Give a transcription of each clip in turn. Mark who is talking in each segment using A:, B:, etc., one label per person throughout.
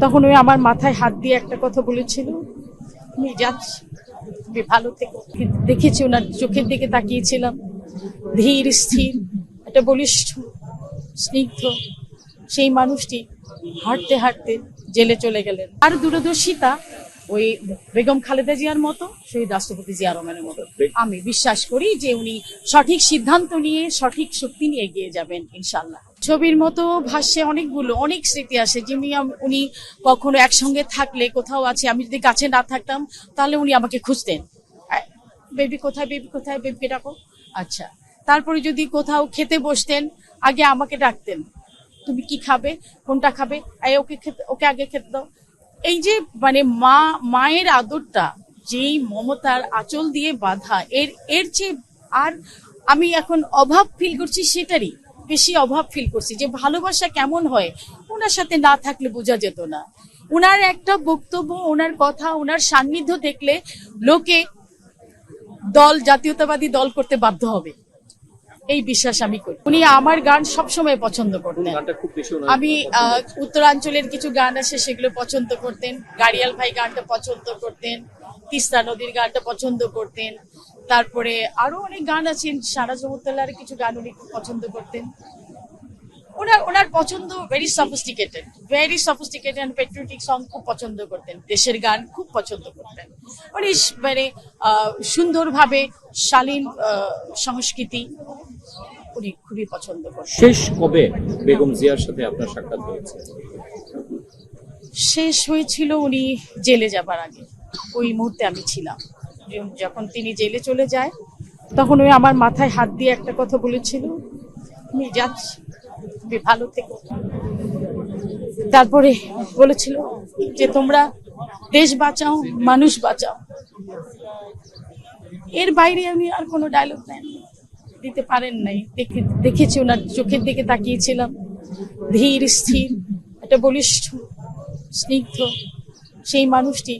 A: তখন ওই আমার মাথায় হাত দিয়ে একটা কথা বলেছিল, তুমি যাচ্ছি, তুমি ভালো থেকো। দেখেছি ওনার চোখের দিকে তাকিয়েছিলাম, ধীর স্থির একটা বলিষ্ঠ স্নিগ্ধ সেই মানুষটি হাঁটতে হাঁটতে জেলে চলে গেলেন। আর দূরদর্শিতা ওই বেগম খালেদা জিয়ার মতো, শহীদ রাষ্ট্রপতি জিয়া রহমানের মতো আমি বিশ্বাস করি যে উনি সঠিক সিদ্ধান্ত নিয়ে সঠিক শক্তি নিয়ে এগিয়ে যাবেন ইনশাল্লাহ। ছবির মতো ভাষ্যে অনেক স্মৃতি আসে, যেমনি উনি কখনো একসঙ্গে থাকলে কোথাও আছে, আমি যদি কাছে না থাকতাম তাহলে উনি আমাকে খুঁজতেন, বেবি কোথায়, বেবি কোথায়, বেবিকে ডাকো। আচ্ছা, তারপরে যদি কোথাও খেতে বসতেন আগে আমাকে ডাকতেন, তুমি কি খাবে, কোনটা খাবে, ওকে আগে খেতে দাও। এই যে মানে মায়ের আদরটা, যেই মমতার আঁচল দিয়ে বাঁধা, এর চেয়ে আর আমি এখন অভাব ফিল করছি, সেটারই বেশি অভাব ফিল করছি, যে ভালোবাসা কেমন হয় ওনার সাথে না থাকলে বোঝা যেত না। ওনার একটা বক্তব্য, ওনার কথা, ওনার সান্নিধ্য দেখলে লোকে জাতীয়তাবাদী দল করতে বাধ্য হবে, এই বিশ্বাস আমি করি। উনি আমার গান সবসময় পছন্দ করতেন। আমি উত্তরাঞ্চলের কিছু গান আছে সেগুলো পছন্দ করতেন, গাড়িয়াল ভাই গানটা পছন্দ করতেন, তিস্তা নদীর গানটা পছন্দ করতেন, তারপরে আরো অনেক গান আছেন, সারা জগত্তালার কিছু গান উনি খুব পছন্দ করতেন। ওনার পছন্দ very sophisticated and patriotic song খুব পছন্দ করতেন, দেশের গান খুব পছন্দ করতেন। উনি মানে সুন্দরভাবে শালীন সংস্কৃতি উনি খুবই পছন্দ করতেন।
B: শেষ কবে বেগম জিয়ার সাথে আপনার সাক্ষাৎ হয়েছে?
A: শেষ হয়েছিল উনি জেলে যাবার আগে, ওই মুহূর্তে আমি ছিলাম। যখন তিনি জেলে চলে যায় তখন ওই আমার মাথায় হাত দিয়ে একটা কথা বলেছিল, তুমি যাচ্ছি, তুমি ভালো থেকো। তারপরে বলেছিল যে তোমরা দেশ বাঁচাও, মানুষ বাঁচাও। এর বাইরে আমি আর কোনো ডায়লগ দিতে পারেন নাই। দেখেছি ওনার চোখের দিকে তাকিয়েছিলাম, ধীর স্থির একটা বলিষ্ঠ স্নিগ্ধ সেই মানুষটি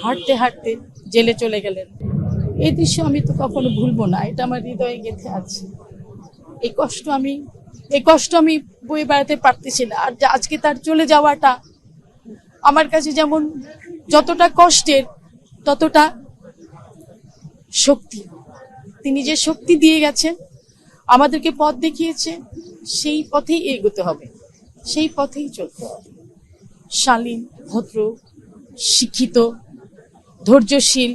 A: হাঁটতে হাঁটতে জেলে চলে গেলেন। এই দৃশ্য আমি তো কখনো ভুলবো না, এটা আমার হৃদয়ে গেঁথে আছে। এই কষ্ট আমি বয়ে বেড়াতে পারতেছি না। আর আজকে তার চলে যাওয়াটা আমার কাছে যেমন যতটা কষ্টের ততটা শক্তি। তিনি যে শক্তি দিয়ে গেছেন, আমাদেরকে পথ দেখিয়েছে, সেই পথেই এগোতে হবে, সেই পথেই চলতে হবে। শালীন, ভদ্র, শিক্ষিত, ধৈর্যশীল,